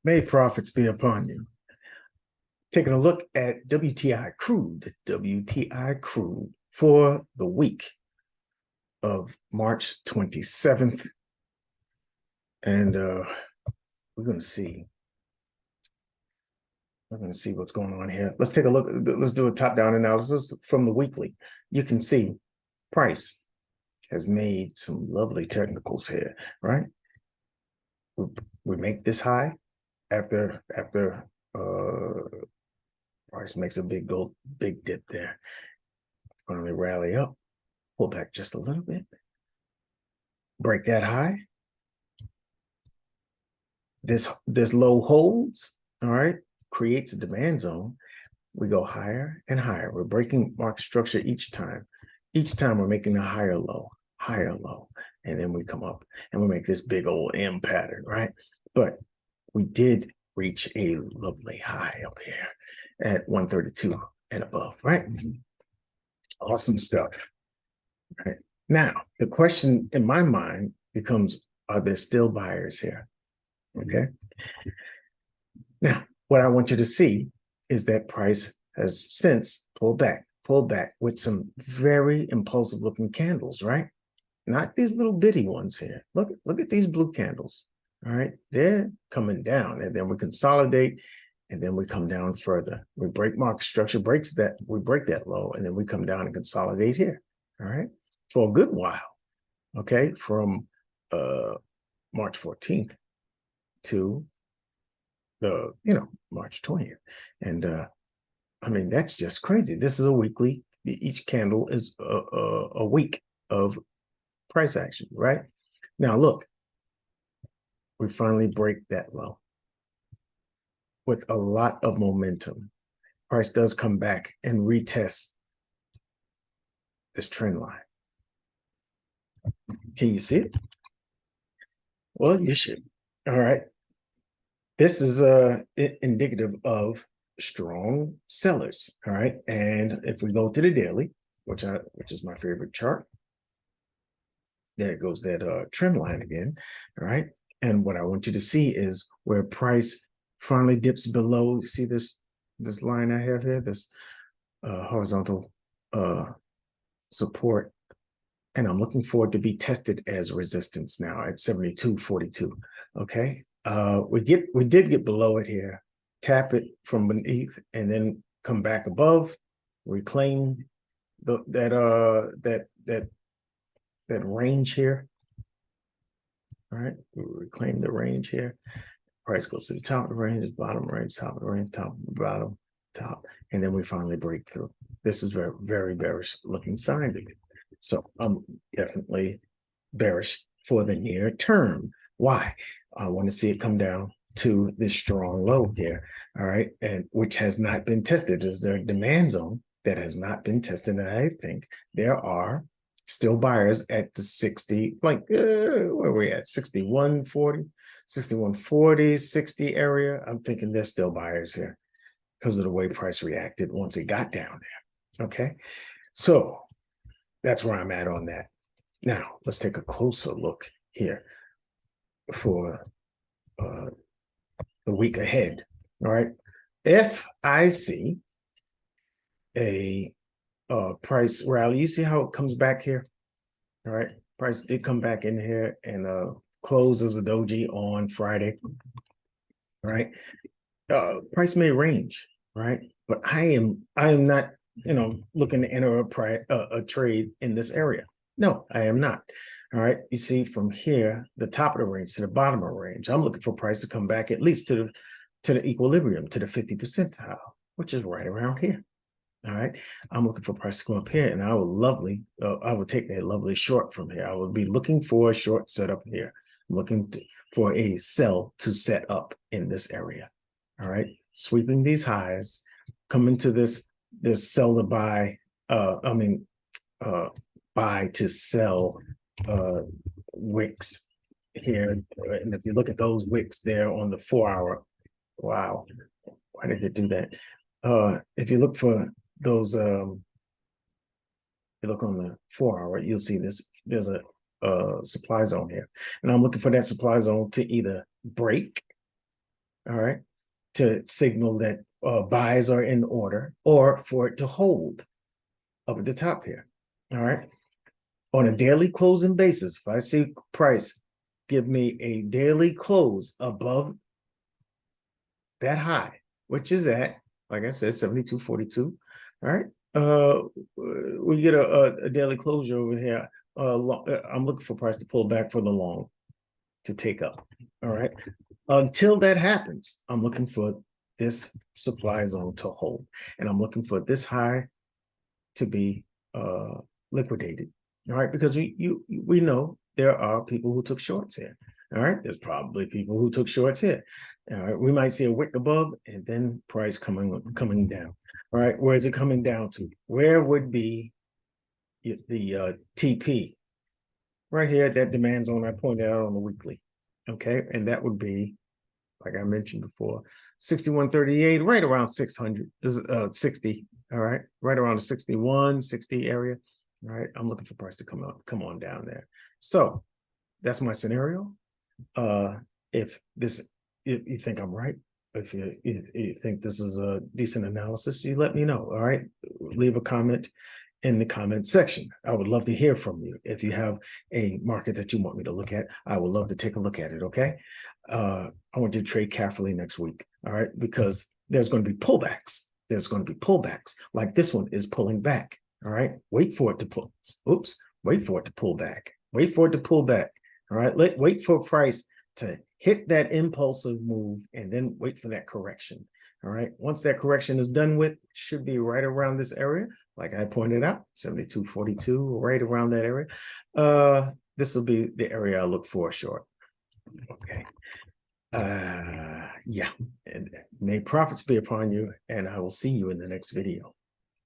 May profits be upon you. Taking a look at WTI crude for the week of March 27th. And we're going to see. We're going to see what's going on here. Let's take a look. Let's do a top-down analysis from the weekly. You can see price has made some lovely technicals here, right? We make this high after price makes a big dip there. Finally rally up, pull back just a little bit, break that high. This low holds, all right, creates a demand zone. We go higher and higher. We're breaking market structure each time. Each time we're making a higher low, and then we come up and we make this big old M pattern, right? But we did reach a lovely high up here at 132 and above, right? Awesome stuff. Right. Now, the question in my mind becomes, are there still buyers here? Okay. Now, what I want you to see is that price has since pulled back with some very impulsive looking candles, right? Not these little bitty ones here. Look at these blue candles. All right. They're coming down, and then we consolidate, and then we come down further. We break market structure, we break that low, and then we come down and consolidate here. All right. For a good while. Okay. From March 14th to the March 20th. And I mean, that's just crazy. This is a weekly. Each candle is a week of price action, right? Now, look, we finally break that low with a lot of momentum. Price does come back and retest this trend line. Can you see it? Well, you should. All right. This is indicative of strong sellers. All right. And if we go to the daily, which is my favorite chart, there goes that trend line again. All right. And what I want you to see is where price finally dips below. You see this line I have here, this horizontal support. And I'm looking for it to be tested as resistance now at 72.42. Okay. We did get below it here, tap it from beneath, and then come back above, reclaim that range here. All right, we reclaim the range here. Price goes to the top of the range, bottom range, top of the range, top, bottom, top, and then we finally break through. This is very, very bearish looking sign. So I'm definitely bearish for the near term. Why? I want to see it come down to this strong low here. All right. And which has not been tested. Is there a demand zone that has not been tested? And I think there are still buyers at the 60, like where are we at? 61.40, 61.40, 60 area. I'm thinking there's still buyers here because of the way price reacted once it got down there. Okay. So that's where I'm at on that. Now, let's take a closer look here for the week ahead. All right. If I see a price rally, you see how it comes back here? All right. Price did come back in here and close as a doji on Friday. All right. Price may range, right? But I am not, looking to enter a trade in this area. No, I am not. All right. You see from here, the top of the range to the bottom of the range, I'm looking for price to come back at least to the equilibrium, to the 50 percentile, which is right around here. All right. I'm looking for price to come up here, and I would take a lovely short from here. I would be looking for a short setup here, for a sell to set up in this area. All right. Sweeping these highs, coming to this sell to buy, buy to sell wicks here. And if you look at those wicks there on the 4-hour, wow, why did it do that? If you look for those, you look on the 4-hour, you'll see there's a supply zone here. And I'm looking for that supply zone to either break, all right, to signal that buys are in order, or for it to hold up at the top here. All right. On a daily closing basis, if I see price give me a daily close above that high, which is at, like I said, 72.42. All right. We get a daily closure over here. I'm looking for price to pull back for the long to take up. All right. Until that happens, I'm looking for this supply zone to hold, and I'm looking for this high to be liquidated. All right, because we know there are people who took shorts here. All right, there's probably people who took shorts here. All right, we might see a wick above and then price coming down. All right, where is it coming down to? Where would be the TP? Right here at that demand zone I pointed out on the weekly. Okay, and that would be, like I mentioned before, 61.38, right around 600, 60. All right, right around the 61, 60 area. All right, I'm looking for price to come on down there. So that's my scenario. If you think I'm right, if you think this is a decent analysis, you let me know. All right, leave a comment in the comment section. I would love to hear from you. If you have a market that you want me to look at, I would love to take a look at it. Okay. I want you to trade carefully next week. All right. Because there's going to be pullbacks. There's going to be pullbacks like this one is pulling back. All right. Wait for it to pull. Oops. Wait for it to pull back. Wait for it to pull back. All right. Wait for price to hit that impulsive move and then wait for that correction. All right. Once that correction is done with, should be right around this area. Like I pointed out, 72.42, right around that area. This will be the area I look for a short. Okay. Yeah. And may profits be upon you, and I will see you in the next video.